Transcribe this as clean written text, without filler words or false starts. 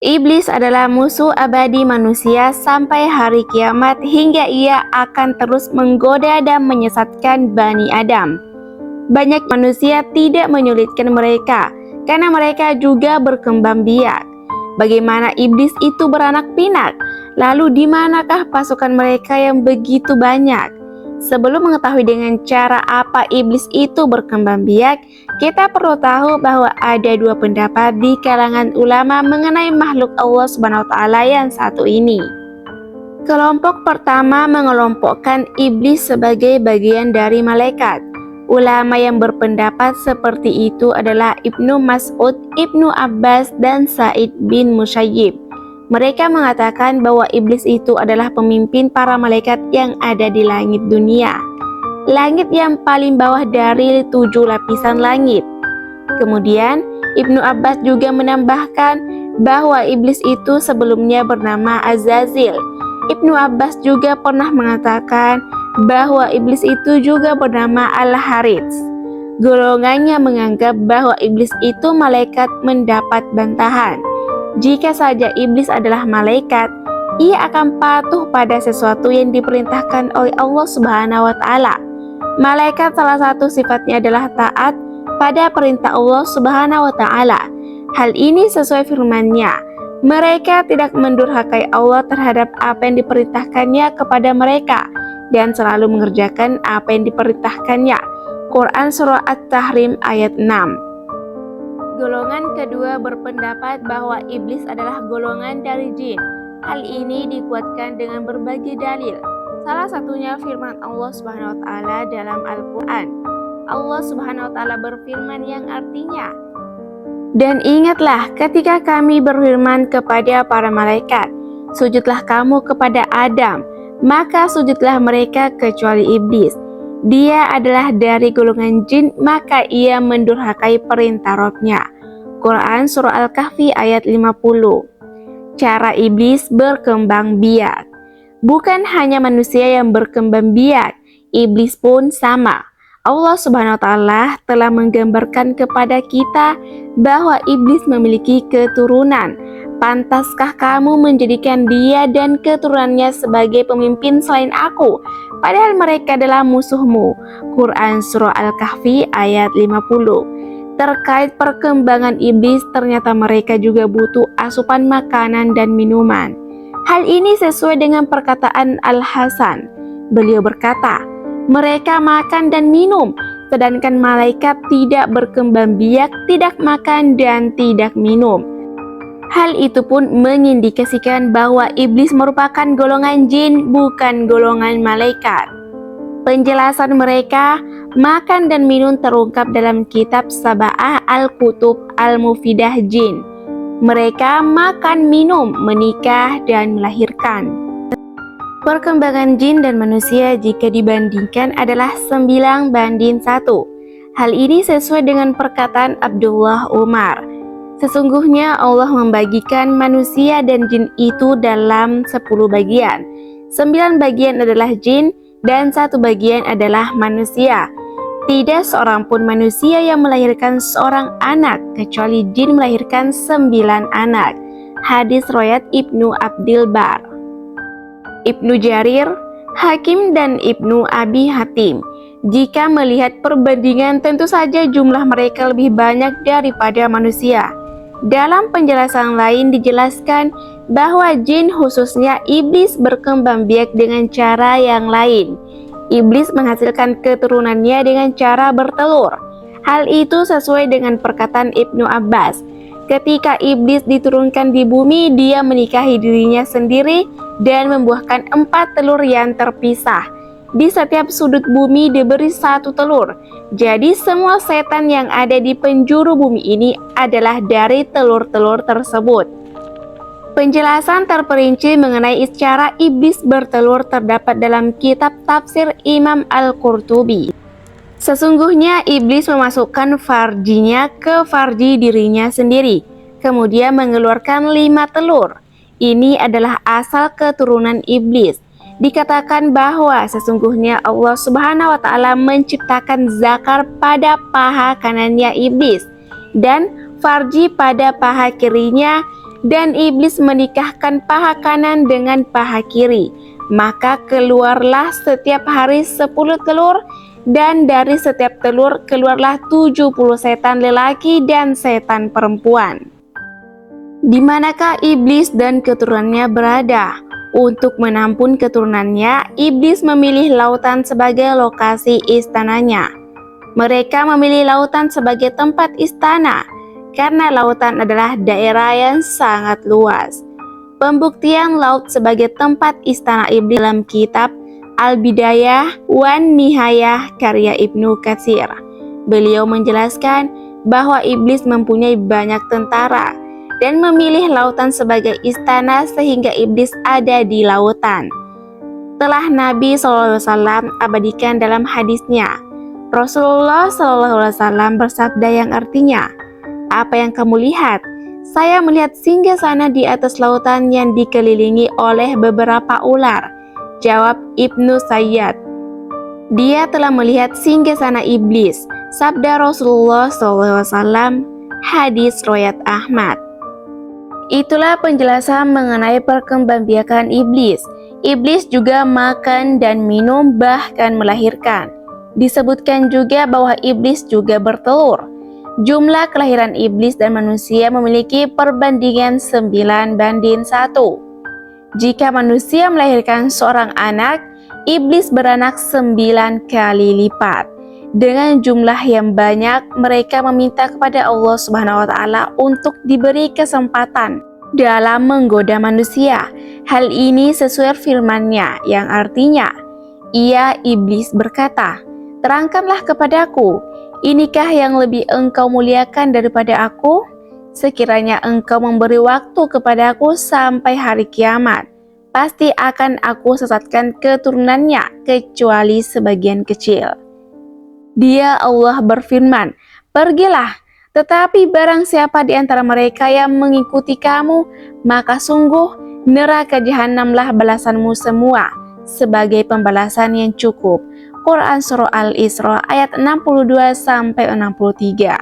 Iblis adalah musuh abadi manusia sampai hari kiamat hingga ia akan terus menggoda dan menyesatkan Bani Adam. Banyak manusia tidak menyulitkan mereka karena mereka juga berkembang biak. Bagaimana iblis itu beranak pinak? Lalu di manakah pasukan mereka yang begitu banyak? Sebelum mengetahui dengan cara apa iblis itu berkembang biak, kita perlu tahu bahwa ada dua pendapat di kalangan ulama mengenai makhluk Allah Subhanahu wa taala yang satu ini. Kelompok pertama mengelompokkan iblis sebagai bagian dari malaikat. Ulama yang berpendapat seperti itu adalah Ibnu Mas'ud, Ibnu Abbas, dan Sa'id bin Musayyib. Mereka mengatakan bahwa iblis itu adalah pemimpin para malaikat yang ada di langit dunia, langit yang paling bawah dari 7 lapisan langit. Kemudian Ibnu Abbas juga menambahkan bahwa iblis itu sebelumnya bernama Azazil. Ibnu Abbas juga pernah mengatakan bahwa iblis itu juga bernama Al-Harits. Golongannya menganggap bahwa iblis itu malaikat mendapat bantahan. Jika saja iblis adalah malaikat, ia akan patuh pada sesuatu yang diperintahkan oleh Allah Subhanahu wa taala. Malaikat salah satu sifatnya adalah taat pada perintah Allah Subhanahu wa taala. Hal ini sesuai firman-Nya. Mereka tidak mendurhakai Allah terhadap apa yang diperintahkannya kepada mereka dan selalu mengerjakan apa yang diperintahkannya. Quran Surah At-Tahrim ayat 6. Golongan kedua berpendapat bahwa iblis adalah golongan dari jin. Hal ini dikuatkan dengan berbagai dalil. Salah satunya firman Allah Subhanahu wa taala dalam Al-Qur'an. Allah Subhanahu wa taala berfirman yang artinya, "Dan ingatlah ketika kami berfirman kepada para malaikat, sujudlah kamu kepada Adam, maka sujudlah mereka kecuali iblis. Dia adalah dari golongan jin, maka ia mendurhakai perintah Rabb-Nya." Quran Surah Al-Kahfi ayat 50. Cara iblis berkembang biak. Bukan hanya manusia yang berkembang biak, iblis pun sama. Allah Subhanahu wa taala telah menggambarkan kepada kita bahwa iblis memiliki keturunan. Pantaskah kamu menjadikan dia dan keturunannya sebagai pemimpin selain aku, padahal mereka adalah musuhmu? Quran Surah Al-Kahfi ayat 50. Terkait perkembangan iblis, ternyata mereka juga butuh asupan makanan dan minuman. Hal ini sesuai dengan perkataan Al-Hasan. Beliau berkata, mereka makan dan minum, sedangkan malaikat tidak berkembang biak, tidak makan dan tidak minum. Hal itu pun mengindikasikan bahwa iblis merupakan golongan jin, bukan golongan malaikat. Penjelasan mereka makan dan minum terungkap dalam kitab Sab'ah Al-Kutub Al-Mufidah Jin. Mereka makan, minum, menikah, dan melahirkan. Perkembangan jin dan manusia jika dibandingkan adalah 9:1. Hal ini sesuai dengan perkataan Abdullah Umar. Sesungguhnya Allah membagikan manusia dan jin itu dalam 10 bagian. 9 bagian adalah jin dan 1 bagian adalah manusia. Tidak seorang pun manusia yang melahirkan seorang anak, kecuali jin melahirkan 9 anak. Hadis riwayat Ibnu Abdil Bar, Ibnu Jarir, Hakim, dan Ibnu Abi Hatim. Jika melihat perbandingan, tentu saja jumlah mereka lebih banyak daripada manusia. Dalam penjelasan lain dijelaskan bahwa jin, khususnya iblis, berkembang biak dengan cara yang lain. Iblis menghasilkan keturunannya dengan cara bertelur. Hal itu sesuai dengan perkataan Ibnu Abbas. Ketika iblis diturunkan di bumi, dia menikahi dirinya sendiri dan membuahkan 4 telur yang terpisah. Di setiap sudut bumi diberi 1 telur. Jadi semua setan yang ada di penjuru bumi ini adalah dari telur-telur tersebut. Penjelasan terperinci mengenai cara iblis bertelur terdapat dalam kitab tafsir Imam Al-Qurtubi. Sesungguhnya iblis memasukkan farjinya ke farji dirinya sendiri, kemudian mengeluarkan 5 telur. Ini adalah asal keturunan iblis. Dikatakan bahwa sesungguhnya Allah Subhanahu wa taala menciptakan zakar pada paha kanannya iblis dan farji pada paha kirinya, dan iblis menikahkan paha kanan dengan paha kiri. Maka keluarlah setiap hari 10 telur, dan dari setiap telur keluarlah 70 setan lelaki dan setan perempuan. Di manakah iblis dan keturunannya berada? Untuk menampung keturunannya, iblis memilih lautan sebagai lokasi istananya. Mereka memilih lautan sebagai tempat istana, karena lautan adalah daerah yang sangat luas. Pembuktian laut sebagai tempat istana iblis dalam kitab Al-Bidayah wan Nihayah karya Ibnu Katsir. Beliau menjelaskan bahwa iblis mempunyai banyak tentara dan memilih lautan sebagai istana sehingga iblis ada di lautan. Telah Nabi SAW abadikan dalam hadisnya, Rasulullah SAW bersabda yang artinya, "Apa yang kamu lihat? Saya melihat singgasana di atas lautan yang dikelilingi oleh beberapa ular," jawab Ibnu Sayyad. Dia telah melihat singgasana iblis, sabda Rasulullah SAW, hadis riwayat Ahmad. Itulah penjelasan mengenai perkembangbiakan iblis. Iblis juga makan dan minum, bahkan melahirkan. Disebutkan juga bahwa iblis juga bertelur. Jumlah kelahiran iblis dan manusia memiliki perbandingan 9:1. Jika manusia melahirkan seorang anak, iblis beranak 9 kali lipat. Dengan jumlah yang banyak, mereka meminta kepada Allah Subhanahu wa Ta'ala untuk diberi kesempatan dalam menggoda manusia. Hal ini sesuai firman-Nya yang artinya, ia iblis berkata, "Terangkanlah kepadaku, inikah yang lebih engkau muliakan daripada aku? Sekiranya engkau memberi waktu kepadaku sampai hari kiamat, pasti akan aku sesatkan keturunannya kecuali sebagian kecil." Dia Allah berfirman, "Pergilah, tetapi barang siapa di antara mereka yang mengikuti kamu, maka sungguh neraka jahanamlah balasanmu semua sebagai pembalasan yang cukup." Quran Surah Al-Isra ayat 62-63.